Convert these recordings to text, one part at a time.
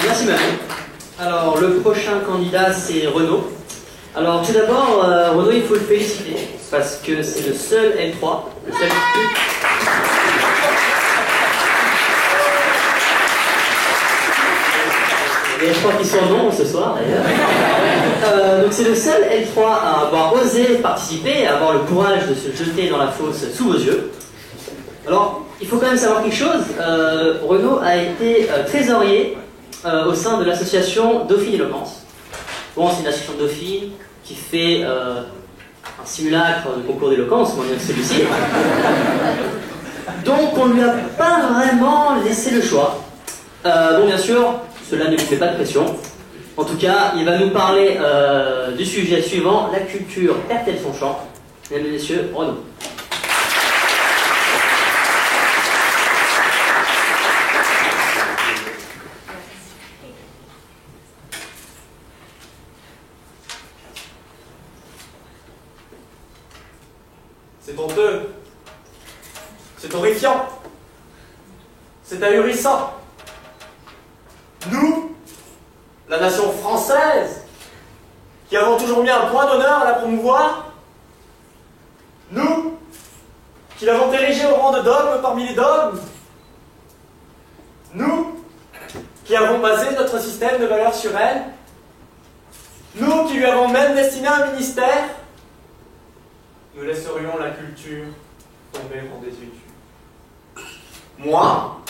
merci madame. Alors, le prochain candidat, c'est Renaud. Alors, tout d'abord, Renaud, il faut le féliciter, parce que c'est le seul L3, le seul... Il y a L3 qui sont en nombre ce soir, d'ailleurs. Donc, c'est le seul L3 à avoir osé participer, à avoir le courage de se jeter dans la fosse sous vos yeux. Alors, il faut quand même savoir quelque chose. Renaud a été trésorier au sein de l'association Dauphine Éloquence. Bon, c'est une association de Dauphine qui fait un simulacre de concours d'éloquence, on va dire celui-ci. Donc, on ne lui a pas vraiment laissé le choix. Bon, bien sûr, cela ne lui fait pas de pression. En tout cas, il va nous parler du sujet suivant, la culture perd-elle son champ? Mesdames et messieurs, Renaud. C'est honteux, c'est horrifiant, c'est ahurissant. Nous, la nation française, qui avons toujours mis un point d'honneur à la promouvoir, nous, qui l'avons érigée au rang de dogme parmi les dogmes, nous, qui avons basé notre système de valeurs sur elle, nous qui lui avons même destiné un ministère, nous laisserions la culture tomber en désuétude. Moi,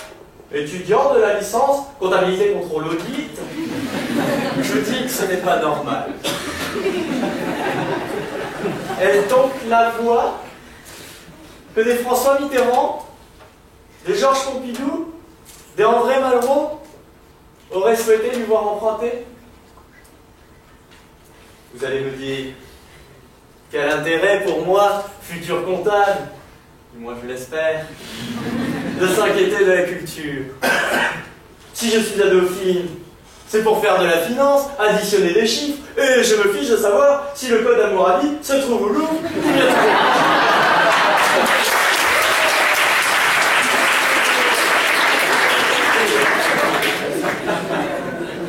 étudiant de la licence comptabilité contrôle audit, je dis que ce n'est pas normal. Est-ce donc la voie que des François Mitterrand, des Georges Pompidou, des André Malraux auraient souhaité lui voir emprunter? Vous allez me dire, quel intérêt pour moi, futur comptable, du moins je l'espère, de s'inquiéter de la culture. Si je suis à Dauphine, c'est pour faire de la finance, additionner des chiffres, et je me fiche de savoir si le code Hammurabi se trouve au Louvre ou bien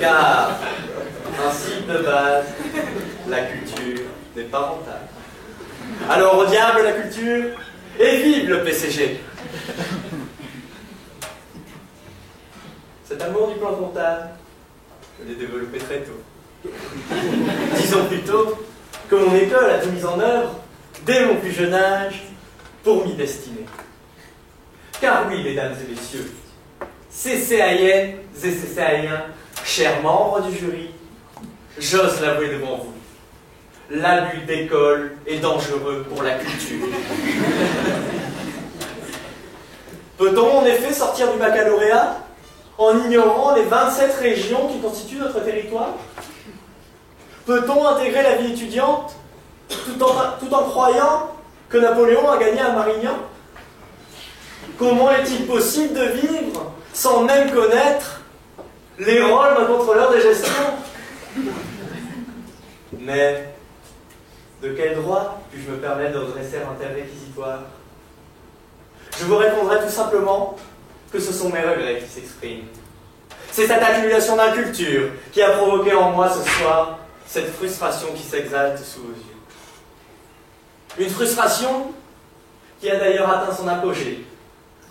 car, principe de base, la culture n'est pas rentable. Alors au diable la culture, et vive le PCG. Cet amour du plan comptable, je l'ai développé très tôt. Disons plutôt que mon école a tout mis en œuvre, dès mon plus jeune âge, pour m'y destiner. Car oui, mesdames et messieurs, CCAIennes et CCAIens, chers membres du jury, j'ose l'avouer devant vous, l'abus d'école est dangereux pour la culture. Peut-on en effet sortir du baccalauréat en ignorant les 27 régions qui constituent notre territoire? Peut-on intégrer la vie étudiante tout en croyant que Napoléon a gagné à Marignan? Comment est-il possible de vivre sans même connaître les rôles d'un contrôleur de gestion? Mais de quel droit puis-je me permettre de redresser un tel réquisitoire? Je vous répondrai tout simplement que ce sont mes regrets qui s'expriment. C'est cette accumulation d'inculture qui a provoqué en moi ce soir cette frustration qui s'exalte sous vos yeux. Une frustration qui a d'ailleurs atteint son apogée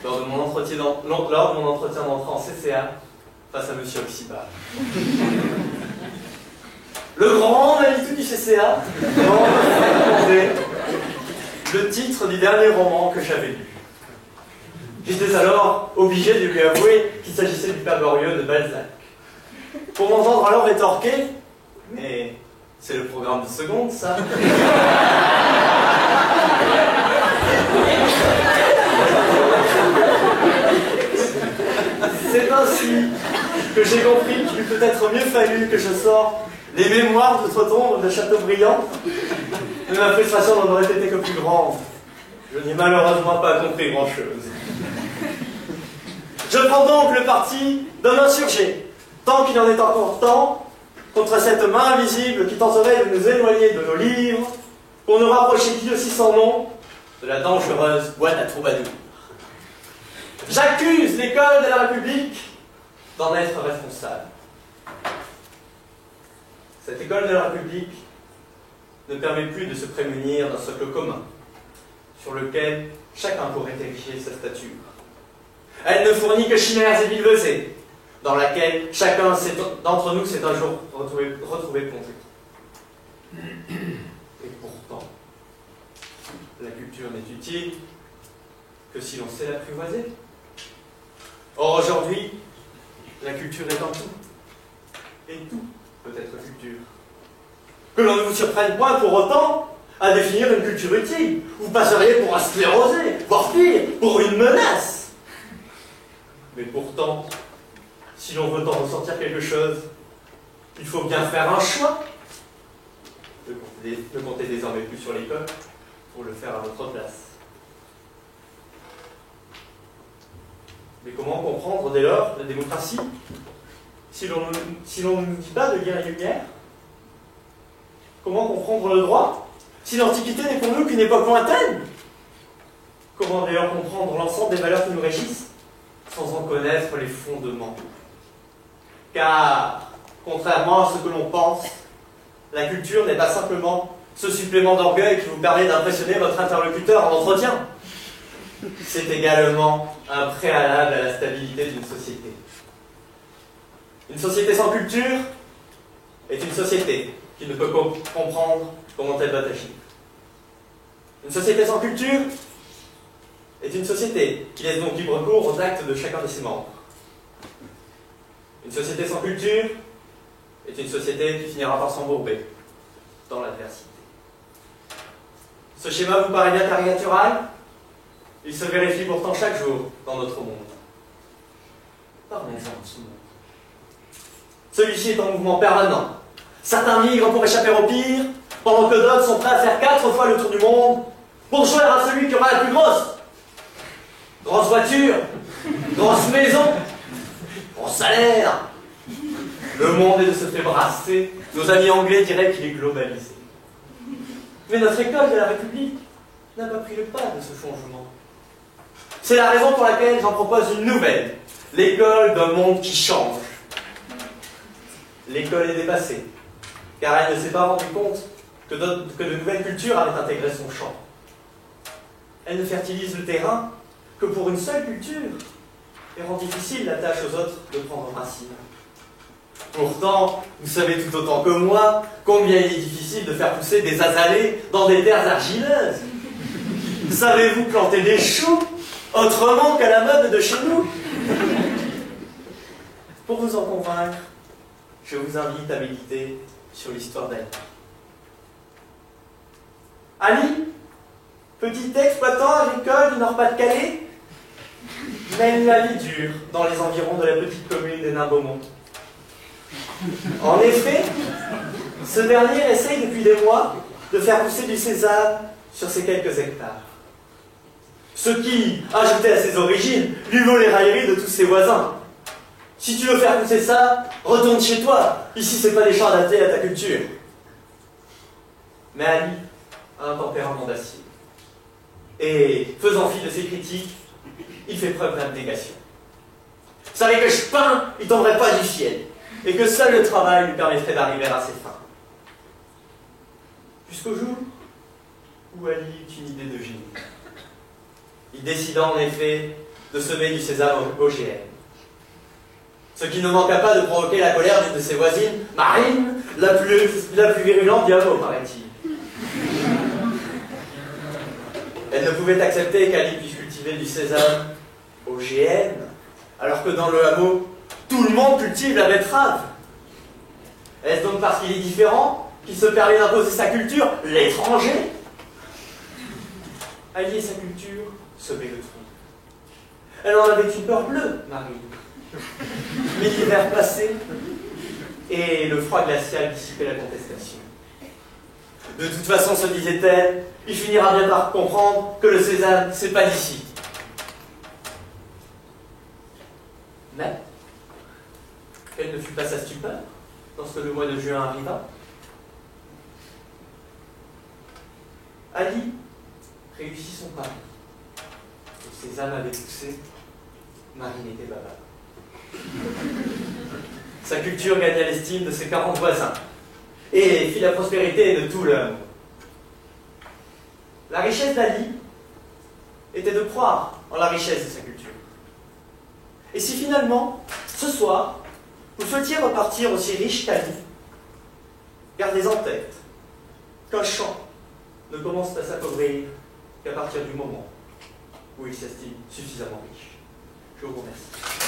lors de mon entretien d'entrée en CCA face à M. Oxybal. Le grand Manitou du CCA m'a demandé le titre du dernier roman que j'avais lu. J'étais alors obligé de lui avouer qu'il s'agissait du Père Goriot de Balzac. Pour m'entendre alors rétorquer, mais c'est le programme de seconde, ça. C'est ainsi que j'ai compris qu'il eût peut-être mieux fallu que je sorte les mémoires d'outre-tombe de Chateaubriand, mais ma frustration n'en aurait été que plus grande. Je n'ai malheureusement pas compris grand-chose. Je prends donc le parti de m'insurger, tant qu'il en est encore temps, contre cette main invisible qui tenterait de nous éloigner de nos livres, pour nous rapprocher qui aussi sans nom de la dangereuse boîte à troubadours. J'accuse l'école de la République d'en être responsable. Cette école de la République ne permet plus de se prémunir d'un socle commun, sur lequel chacun pourrait ériger sa stature. Elle ne fournit que chimères et billevesées, dans laquelle chacun d'entre nous s'est un jour retrouvé plongé. Et pourtant, la culture n'est utile que si l'on sait l'apprivoiser. Or aujourd'hui, la culture est en tout, et tout peut être culture. Que l'on ne vous surprenne point pour autant à définir une culture utile. Vous passeriez pour un sclérosé, voire pire, pour une menace. Mais pourtant, si l'on veut en ressortir quelque chose, il faut bien faire un choix. Ne comptez désormais plus sur l'école pour le faire à votre place. Mais comment comprendre dès lors la démocratie si l'on ne nous dit pas de lire les Lumières? Comment comprendre le droit si l'Antiquité n'est pour nous qu'une époque lointaine? Comment d'ailleurs comprendre l'ensemble des valeurs qui nous régissent sans en connaître les fondements? Car, contrairement à ce que l'on pense, la culture n'est pas simplement ce supplément d'orgueil qui vous permet d'impressionner votre interlocuteur en entretien. C'est également un préalable à la stabilité d'une société. Une société sans culture est une société qui ne peut comprendre comment elle doit agir. Une société sans culture est une société qui laisse donc libre cours aux actes de chacun de ses membres. Une société sans culture est une société qui finira par s'embourber dans l'adversité. Ce schéma vous paraît bien caricatural? Il se vérifie pourtant chaque jour dans notre monde. Parlons-en de ce monde. Celui-ci est en mouvement permanent. Certains migrent pour échapper au pire, pendant que d'autres sont prêts à faire 4 fois le tour du monde pour jouer à celui qui aura la plus grosse voiture, grosse maison, gros salaire. Le monde est de se faire brasser. Nos amis anglais diraient qu'il est globalisé. Mais notre école de la République n'a pas pris le pas de ce changement. C'est la raison pour laquelle j'en propose une nouvelle. L'école d'un monde qui change. L'école est dépassée, car elle ne s'est pas rendue compte que de nouvelles cultures avaient intégré son champ. Elle ne fertilise le terrain que pour une seule culture et rend difficile la tâche aux autres de prendre racine. Pourtant, vous savez tout autant que moi combien il est difficile de faire pousser des azalées dans des terres argileuses. Savez-vous planter des choux autrement qu'à la mode de chez nous? Pour vous en convaincre, je vous invite à méditer sur l'histoire d'Ali. Ali, petit exploitant agricole du Nord-Pas-de-Calais, mène la vie dure dans les environs de la petite commune des Nains-Beaumont. En effet, ce dernier essaye depuis des mois de faire pousser du sésame sur ses quelques hectares. Ce qui, ajouté à ses origines, lui vaut les railleries de tous ses voisins. Si tu veux faire pousser ça, retourne chez toi. Ici, c'est pas des champs adaptés à ta culture. Mais Ali a un tempérament d'acier. Et, faisant fi de ses critiques, il fait preuve d'abnégation. Vous savez que je peins, il tomberait pas du ciel. Et que seul le travail lui permettrait d'arriver à ses fins. Jusqu'au jour où Ali eut une idée de génie. Il décida en effet de semer du sésame OGM. Ce qui ne manqua pas de provoquer la colère d'une de ses voisines, Marine, la plus virulente du hameau, paraît-il. Elle ne pouvait accepter qu'Ali puisse cultiver du sésame OGM, alors que dans le hameau, tout le monde cultive la betterave. Est-ce donc parce qu'il est différent qu'il se permet d'imposer sa culture, l'étranger? Allier sa culture, semer le trou. Elle en avait une peur bleue, Marie. Mais l'hiver passé, et le froid glacial dissipait la contestation. De toute façon, se disait-elle, il finira bien par comprendre que le sésame, c'est pas d'ici. Mais, quelle ne fut pas sa stupeur lorsque le mois de juin arriva? Ali réussit son pari. Le sésame avait poussé, Marine était bavard. Sa culture gagna l'estime de ses 40 voisins. et fit la prospérité de tout le monde. La richesse d'Ali était de croire en la richesse de sa culture. Et si finalement, ce soir, vous souhaitiez repartir aussi riche qu'Ali, gardez en tête qu'un champ ne commence à s'appauvrir qu'à partir du moment où il s'estime suffisamment riche. Je vous remercie.